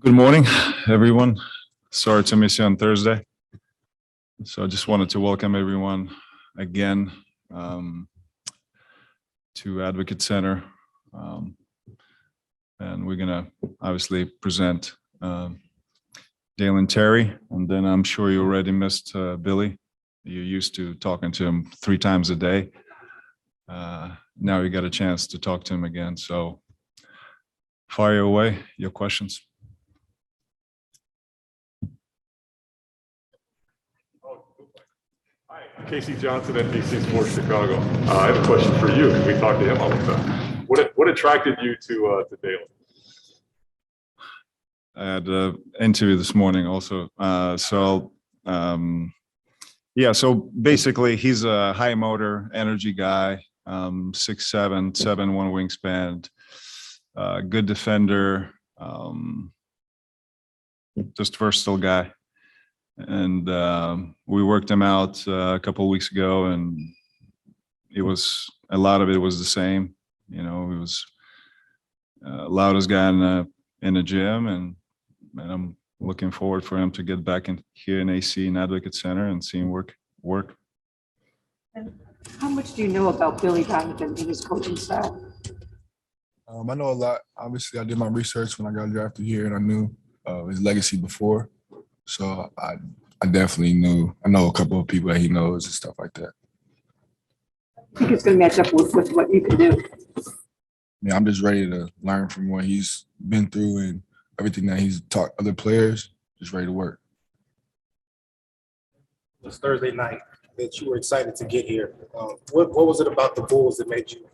Good morning, everyone. Sorry to miss you on Thursday. So I just wanted to welcome everyone again to Advocate Center. And we're gonna obviously present Dalen Terry, and then I'm sure you already missed Billy. You're used to talking to him 3 times a day. Now you got a chance to talk to him again. So fire away your questions. Hi, Casey Johnson, NBC Sports Chicago. I have a question for you. We talk to him all the time. What attracted you to Dalen? I had an interview this morning also. So basically he's a high motor energy guy, 6'7", 7'1" wingspan, good defender, just versatile guy. And we worked him out a couple of weeks ago, and a lot of it was the same. You know, he was loudest guy in the gym, and I'm looking forward for him to get back in here in AC in Advocate Center and see him work. And how much do you know about Billy Donovan and his coaching style? I know a lot. Obviously, I did my research when I got drafted here, and I knew his legacy before. So I definitely knew. I know a couple of people that he knows and stuff like that. I think it's going to match up with what you can do. Yeah, I'm just ready to learn from what he's been through and everything that he's taught other players. Just ready to work. It was Thursday night that you were excited to get here. What was it about the Bulls that made you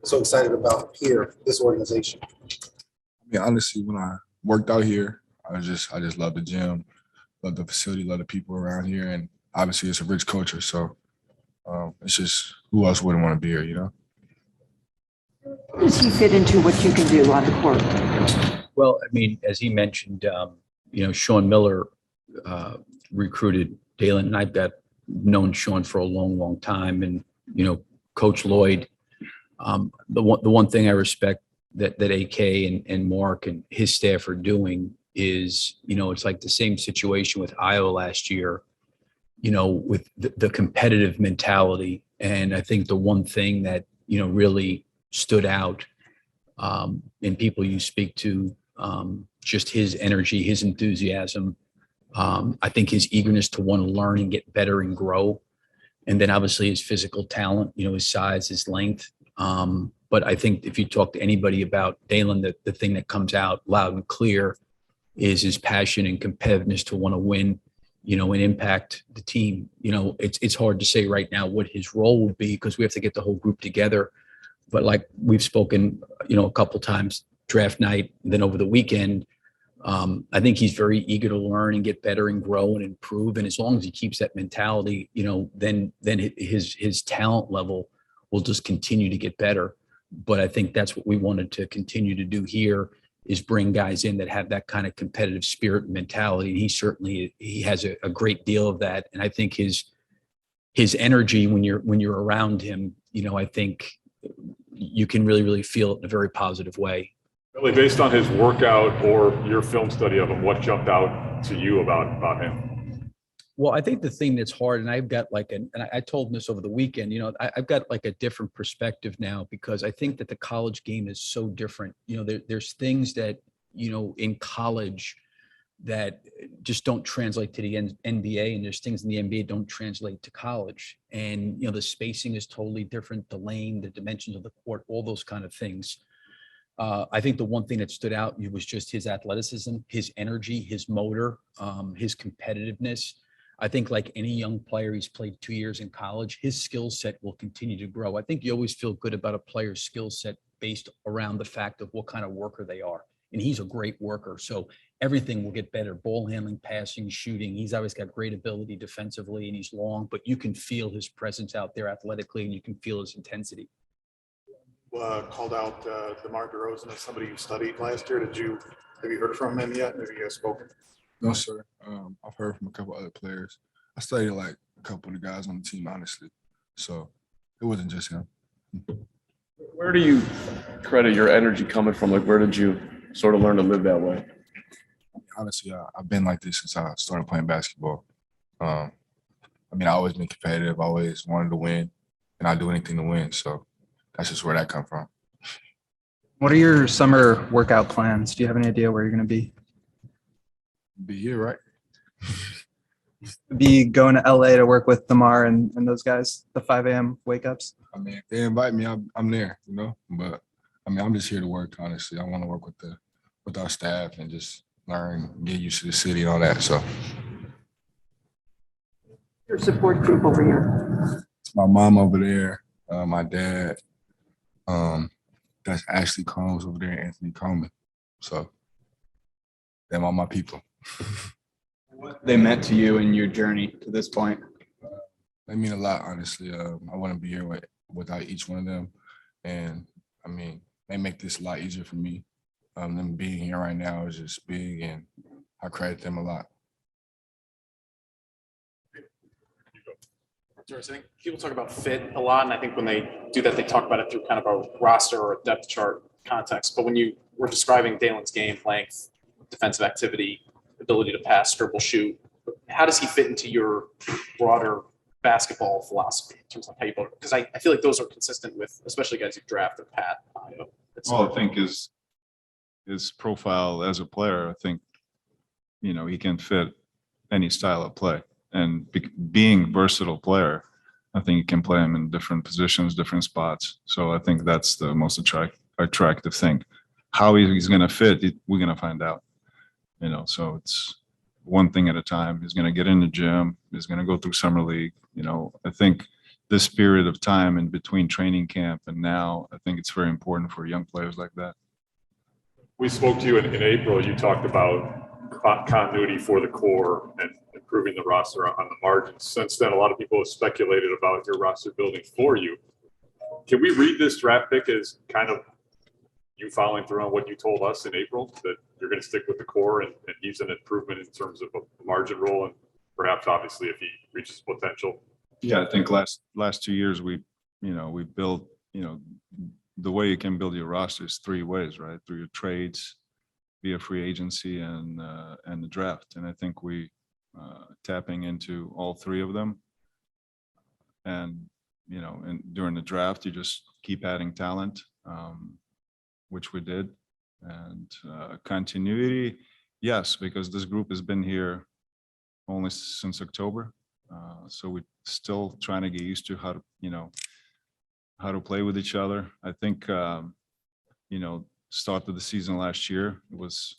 so excited about this organization? I mean, honestly, when I worked out here, I just love the gym, love the facility, love the people around here, and obviously it's a rich culture. So it's just, who else wouldn't want to be here, you know? How does he fit into what you can do on the court? Well, I mean, as he mentioned, Sean Miller recruited Dalen, and I've known Sean for a long, long time. And, Coach Lloyd, the one thing I respect that AK and Mark and his staff are doing is, it's like the same situation with Iowa last year, with the competitive mentality. And I think the one thing that, really stood out in people you speak to, just his energy, his enthusiasm, I think his eagerness to want to learn and get better and grow. And then obviously his physical talent, his size, his length. But I think if you talk to anybody about Dalen, the thing that comes out loud and clear is his passion and competitiveness to want to win, and impact the team. It's hard to say right now what his role would be because we have to get the whole group together. But like we've spoken, a couple times, draft night, and then over the weekend, I think he's very eager to learn and get better and grow and improve. And as long as he keeps that mentality, then his talent level will just continue to get better. But I think that's what we wanted to continue to do here is bring guys in that have that kind of competitive spirit and mentality. And he has a great deal of that. And I think his energy when you're around him, I think you can really, really feel it in a very positive way. Really, based on his workout or your film study of him, what jumped out to you about him? Well, I think the thing that's hard, and I've got and I told him this over the weekend, I've got like a different perspective now because I think that the college game is so different. There's things that, in college that just don't translate to the NBA, and there's things in the NBA don't translate to college. And, the spacing is totally different, the lane, the dimensions of the court, all those kind of things. I think the one thing that stood out was just his athleticism, his energy, his motor, his competitiveness. I think like any young player, he's played 2 years in college, his skill set will continue to grow. I think you always feel good about a player's skill set based around the fact of what kind of worker they are. And he's a great worker. So everything will get better. Ball handling, passing, shooting. He's always got great ability defensively, and he's long, but you can feel his presence out there athletically, and you can feel his intensity. Called out DeMar DeRozan as somebody you studied last year. Have you heard from him yet? Have you guys spoken? No, sir. I've heard from a couple other players. I studied like a couple of the guys on the team, honestly. So it wasn't just him. Where do you credit your energy coming from? Like, where did you sort of learn to live that way? honestly, I've been like this since I started playing basketball. I always been competitive, always wanted to win, and I do anything to win. So that's just where that come from. What are your summer workout plans? Do you have any idea where you're going to be? Be here, right? Be going to LA to work with Damar and those guys, the 5 a.m. wake ups? If they invite me, I'm there, you know. But I'm just here to work. Honestly, I want to work with our staff and just learn, get used to the city and all that. So Your support group over here. it's my mom over there, my dad. That's Ashley Combs over there, Anthony Coleman. So them all my people. What they meant to you in your journey to this point? They mean a lot, honestly. I wouldn't be here without each one of them. And they make this a lot easier for me. Them being here right now is just big, and I credit them a lot. I think people talk about fit a lot, and I think when they do that, they talk about it through kind of a roster or a depth chart context. But when you were describing Dalen's game, length, defensive activity, ability to pass, dribble, shoot, how does he fit into your broader basketball philosophy in terms of how you build it? Because I feel like those are consistent with, especially guys you've drafted, Pat. Well, I think his profile as a player, I think, he can fit any style of play. And being versatile player, I think you can play him in different positions, different spots. So I think that's the most attractive thing. How he's going to fit, we're going to find out. So it's one thing at a time. He's going to get in the gym. He's going to go through summer league. I think this period of time in between training camp and now, I think it's very important for young players like that. We spoke to you in April. You talked about continuity for the core and improving the roster on the margins. Since then, a lot of people have speculated about your roster building for you. Can we read this draft pick as kind of you following through on what you told us in April, that you're going to stick with the core and he's an improvement in terms of a margin role and perhaps obviously if he reaches potential? Yeah, I think last 2 years we built, the way you can build your roster is 3 ways, right? Through your trades, via free agency, and the draft. And I think we tapping into all 3 of them. And and during the draft, you just keep adding talent, which we did. And continuity, yes, because this group has been here only since October. So we're still trying to get used to how to play with each other. I think, start of the season last year, it was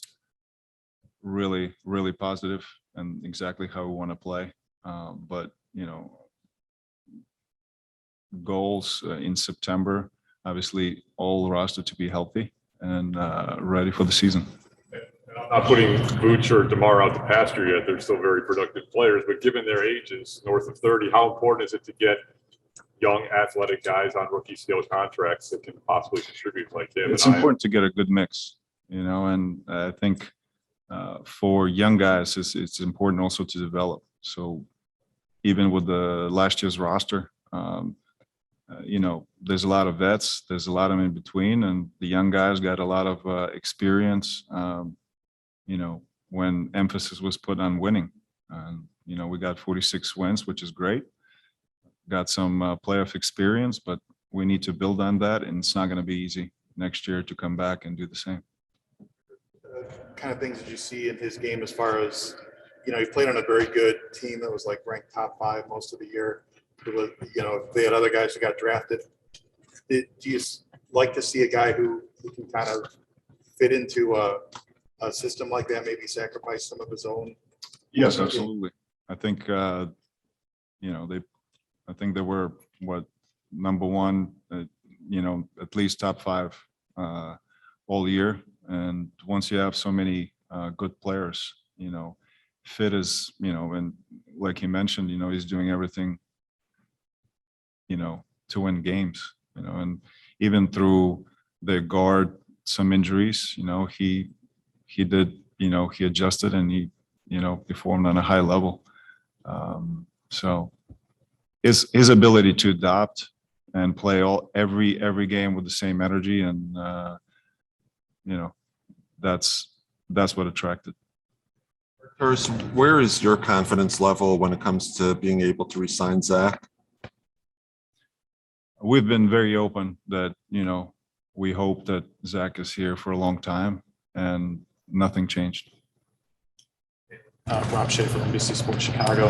really, really positive and exactly how we want to play. But, goals in September, obviously all roster to be healthy and ready for the season. I'm not putting Vooch or DeMar out to pasture yet. They're still very productive players, but given their ages, north of 30, how important is it to get young athletic guys on rookie scale contracts that can possibly contribute like him? It's important to get a good mix, and I think for young guys, it's important also to develop. So even with the last year's roster, there's a lot of vets, there's a lot of in between, and the young guys got a lot of experience, when emphasis was put on winning. And, we got 46 wins, which is great. Got some playoff experience, but we need to build on that, and it's not going to be easy next year to come back and do the same. Kind of things did you see in his game as far as, he played on a very good team that was like ranked top 5 most of the year. It was, they had other guys who got drafted. Do you like to see a guy who can kind of fit into a system like that, maybe sacrifice some of his own? Yes, absolutely. I think, I think they were number 1, at least top 5 all year. And once you have so many good players, fit is, and like he mentioned, he's doing everything, to win games, and even through the guard, some injuries, he did, he adjusted and he, performed on a high level. So his ability to adapt and play every game with the same energy, and that's what attracted. Terrace, where is your confidence level when it comes to being able to resign Zach? We've been very open that, we hope that Zach is here for a long time, and nothing changed. Rob Schaefer, NBC Sports Chicago.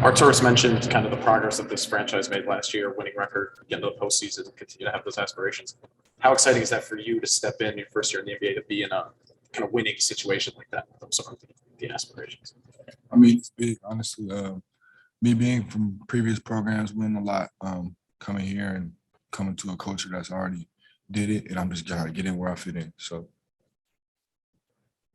Arturis mentioned kind of the progress that this franchise made last year, winning record, getting to the postseason, and continue to have those aspirations. How exciting is that for you to step in your first year in the NBA to be in a kind of winning situation like that? Those are the aspirations. I mean, it's big, honestly. Me being from previous programs, winning a lot, coming here and coming to a culture that's already did it, and I'm just trying to get in where I fit in. So.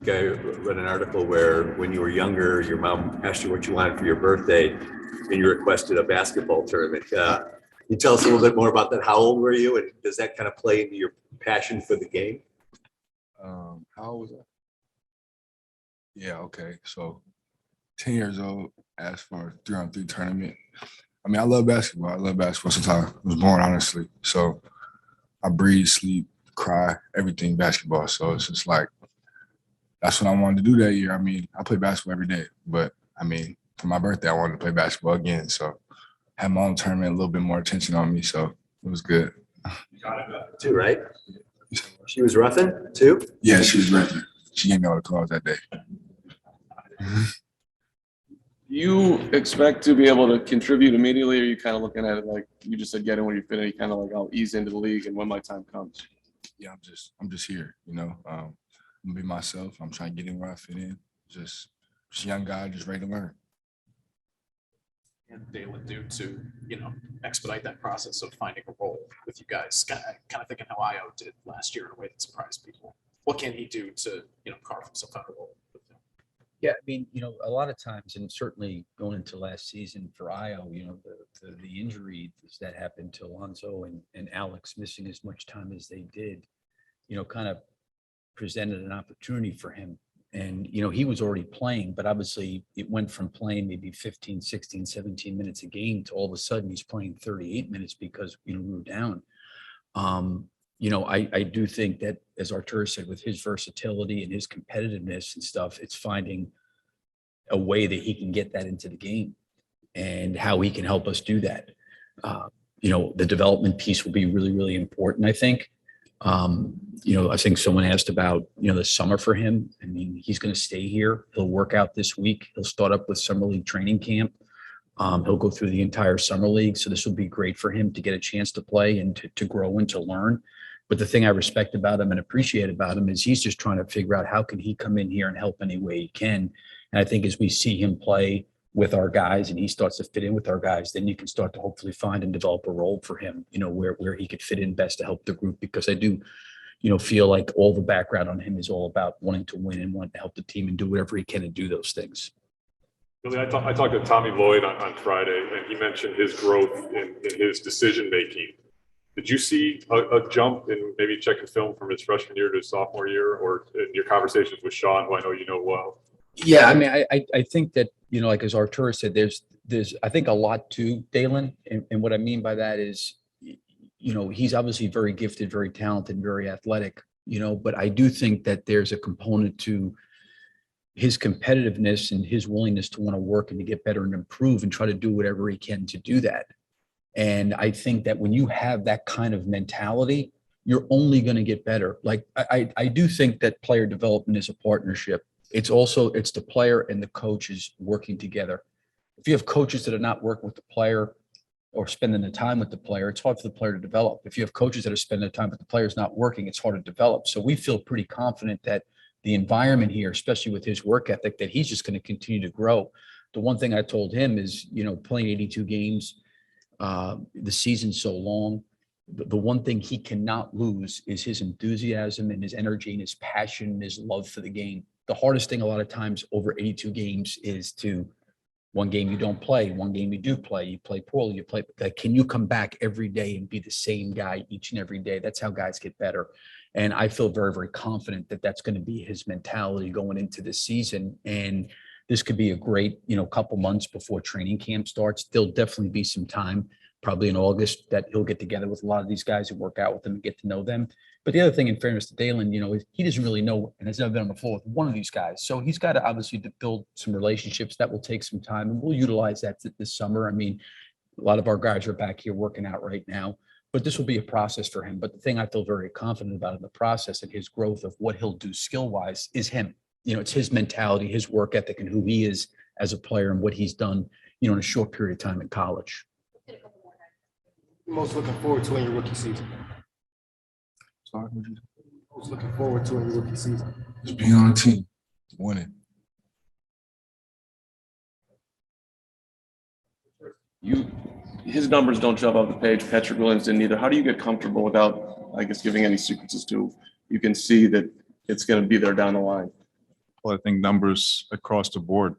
I read an article where when you were younger, your mom asked you what you wanted for your birthday, and you requested a basketball tournament. Can you tell us a little bit more about that? How old were you, and does that kind of play into your passion for the game? How old was I? Yeah, okay. So 10 years old, asked for a 3-on-3 tournament. I mean, I love basketball. I love basketball since I was born, honestly. So I breathe, sleep, cry, everything basketball. So it's just like, that's what I wanted to do that year. I mean, I play basketball every day, but I mean, for my birthday, I wanted to play basketball again. So I had my own tournament, a little bit more attention on me. So it was good. You got it too, right? She was roughing too? Yeah, she was roughing. She gave me all the calls that day. You expect to be able to contribute immediately, or are you kind of looking at it like you just said, get in where you fit in, you kind of like, I'll ease into the league and when my time comes? Yeah, I'm just here, I'm gonna be myself. I'm trying to get in where I fit in. Just a young guy, just ready to learn. And Dalen do to, expedite that process of finding a role with you guys? Kind of thinking how Io did last year in a way that surprised people. What can he do to, carve himself out a role? Yeah, I mean, a lot of times, and certainly going into last season for Io, the injuries that happened to Alonzo and Alex missing as much time as they did, kind of presented an opportunity for him. And, he was already playing, but obviously it went from playing maybe 15, 16, 17 minutes a game to all of a sudden he's playing 38 minutes because, we were down. I do think that, as Artur said, with his versatility and his competitiveness and stuff, it's finding a way that he can get that into the game and how he can help us do that. The development piece will be really, really important, I think. I think someone asked about, the summer for him. I mean, he's going to stay here. He'll work out this week. He'll start up with summer league training camp. He'll go through the entire summer league. So this will be great for him to get a chance to play and to grow and to learn. But the thing I respect about him and appreciate about him is he's just trying to figure out how can he come in here and help any way he can. And I think as we see him play with our guys and he starts to fit in with our guys, then you can start to hopefully find and develop a role for him, where he could fit in best to help the group. Because I do, feel like all the background on him is all about wanting to win and wanting to help the team and do whatever he can to do those things. Billy, I talked to Tommy Lloyd on Friday, and he mentioned his growth in his decision-making. Did you see a jump in maybe checking film from his freshman year to his sophomore year, or in your conversations with Sean, who I know you know well? Yeah, I mean, I think that, like as Artur said, there's I think a lot to Dalen. And what I mean by that is, he's obviously very gifted, very talented, very athletic, but I do think that there's a component to his competitiveness and his willingness to want to work and to get better and improve and try to do whatever he can to do that. And I think that when you have that kind of mentality, you're only going to get better. Like I do think that player development is a partnership. It's the player and the coaches working together. If you have coaches that are not working with the player or spending the time with the player, it's hard for the player to develop. If you have coaches that are spending the time with the players not working, it's hard to develop. So we feel pretty confident that the environment here, especially with his work ethic, that he's just going to continue to grow. The one thing I told him is, playing 82 games, the season's so long. The one thing he cannot lose is his enthusiasm and his energy and his passion and his love for the game. The hardest thing a lot of times over 82 games is one game you don't play, one game you do play, you play poorly, can you come back every day and be the same guy each and every day? That's how guys get better. And I feel very, very confident that that's going to be his mentality going into this season. And this could be a great, couple months before training camp starts. There'll definitely be some time probably in August, that he'll get together with a lot of these guys and work out with them and get to know them. But the other thing, in fairness to Dalen, is he doesn't really know and has never been on the floor with one of these guys. So he's got to obviously to build some relationships. That will take some time, and we'll utilize that this summer. I mean, a lot of our guys are back here working out right now, but this will be a process for him. But the thing I feel very confident about in the process and his growth of what he'll do skill-wise is him. It's his mentality, his work ethic, and who he is as a player and what he's done, in a short period of time in college. Most looking forward to in your rookie season? Sorry, what'd you say? Most looking forward to in your rookie season? Just being on a team, winning. His numbers don't jump off the page. Patrick Williams didn't either. How do you get comfortable without, I guess, giving any secrets as to you can see that it's going to be there down the line? Well, I think numbers across the board,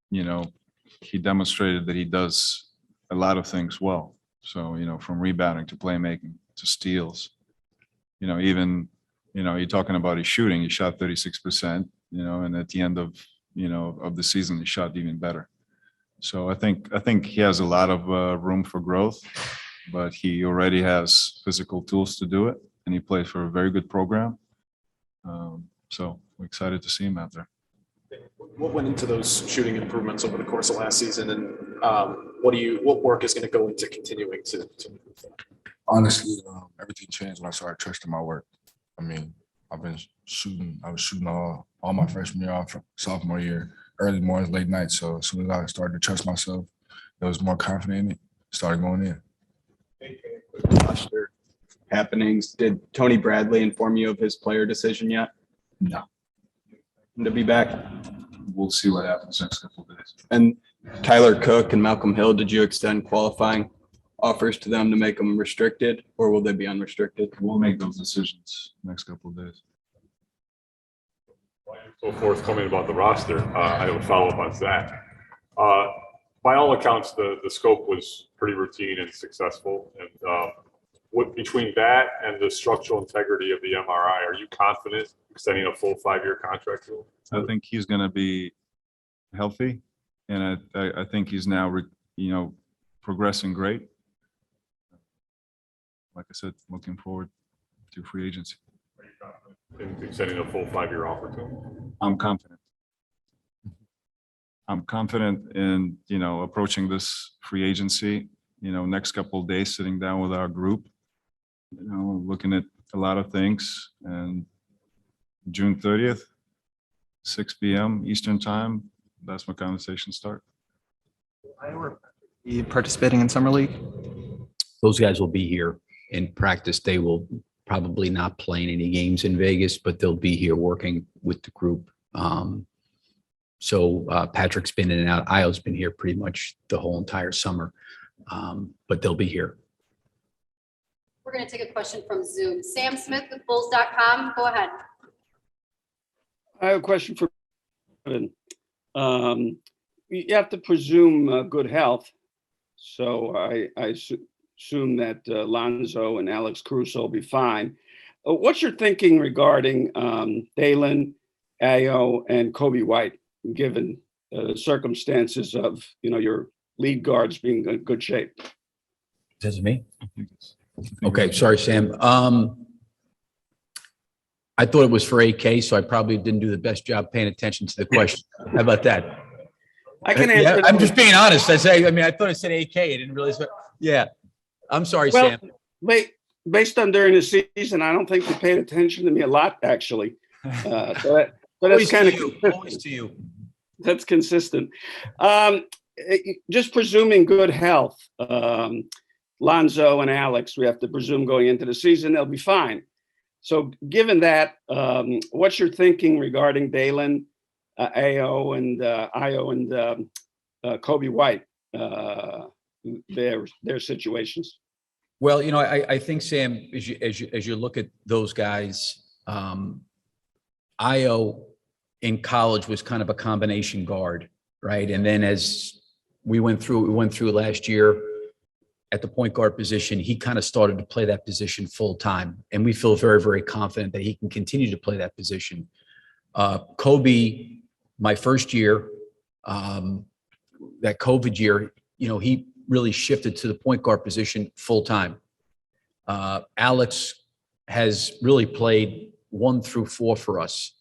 he demonstrated that he does a lot of things well. So, from rebounding to playmaking to steals, even, you're talking about his shooting, he shot 36%, and at the end of the season, he shot even better. So I think he has a lot of room for growth, but he already has physical tools to do it, and he plays for a very good program. So we're excited to see him out there. What went into those shooting improvements over the course of last season, and what work is going to go into continuing to improve that? Honestly, everything changed when I started trusting my work. I mean, I was shooting all my freshman year, off sophomore year, early mornings, late nights. So as soon as I started to trust myself, I was more confident in it, started going in. Roster happenings. Did Tony Bradley inform you of his player decision yet? No. To be back? We'll see what happens next couple of days. And Tyler Cook and Malcolm Hill, did you extend qualifying offers to them to make them restricted, or will they be unrestricted? We'll make those decisions next couple of days. While you're so forthcoming about the roster, I have a follow-up on Zach. By all accounts, the scope was pretty routine and successful. And between that and the structural integrity of the MRI, are you confident extending a full 5-year contract to him? I think he's going to be healthy, and I think he's now, progressing great. Like I said, looking forward to free agency. Are you confident in extending a full 5-year offer to him? I'm confident. I'm confident in, approaching this free agency, next couple of days, sitting down with our group, looking at a lot of things. And June 30th, 6 p.m. Eastern time, that's when conversations start. Are you participating in Summer League? Those guys will be here in practice. They will probably not play in any games in Vegas, but they'll be here working with the group. So Patrick's been in and out. Io's been here pretty much the whole entire summer, but they'll be here. We're going to take a question from Zoom. Sam Smith with Bulls.com. Go ahead. I have a question for Kevin. You have to presume good health. So I assume that Lonzo and Alex Caruso will be fine. What's your thinking regarding Dalen, Ayo, and Kobe White, given the circumstances of your lead guards being in good shape? Is it me? Okay, sorry, Sam. I thought it was for AK, so I probably didn't do the best job paying attention to the question. How about that? I can answer. Yeah, I'm just being honest. I thought it said AK. I didn't realize. Yeah, I'm sorry, well, Sam. Based on during the season, I don't think they paid attention to me a lot, actually. But that's kind of always to you. That's consistent. Just presuming good health, Lonzo and Alex, we have to presume going into the season, they'll be fine. So given that, what's your thinking regarding Dalen, Io and Kobe White, their situations? Well, I think, Sam, as you look at those guys, Io in college was kind of a combination guard, right? And then as we went through last year at the point guard position, he kind of started to play that position full time. And we feel very, very confident that he can continue to play that position. Kobe, my first year, that COVID year, really shifted to the point guard position full time. Alex has really played 1 through 4 for us.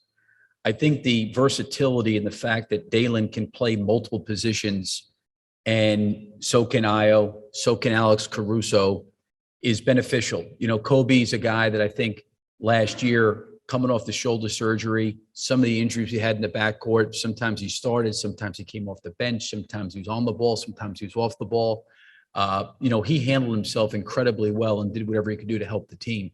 I think the versatility and the fact that Dalen can play multiple positions, and so can Io, so can Alex Caruso, is beneficial. You know, Kobe's a guy that I think last year, coming off the shoulder surgery, some of the injuries he had in the backcourt, sometimes he started, sometimes he came off the bench, sometimes he was on the ball, sometimes he was off the ball. You know, he handled himself incredibly well and did whatever he could do to help the team.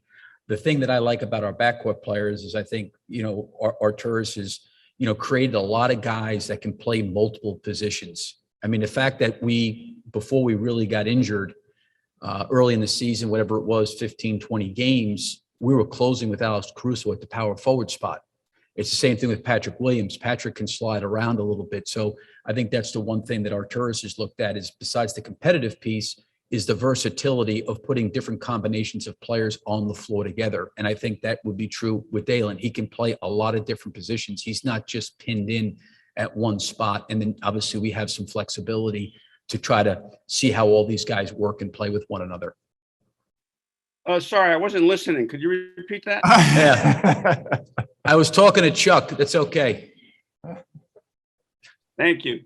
The thing that I like about our backcourt players is I think, you know, Arturas has, you know, created a lot of guys that can play multiple positions. I mean, the fact that before we really got injured early in the season, whatever it was, 15, 20 games, we were closing with Alex Caruso at the power forward spot. It's the same thing with Patrick Williams. Patrick can slide around a little bit. So I think that's the one thing that Arturas has looked at, is besides the competitive piece, is the versatility of putting different combinations of players on the floor together. And I think that would be true with Dalen. He can play a lot of different positions. He's not just pinned in at one spot. And then obviously we have some flexibility to try to see how all these guys work and play with one another. Sorry, I wasn't listening. Could you repeat that? Yeah. I was talking to Chuck. That's okay. Thank you.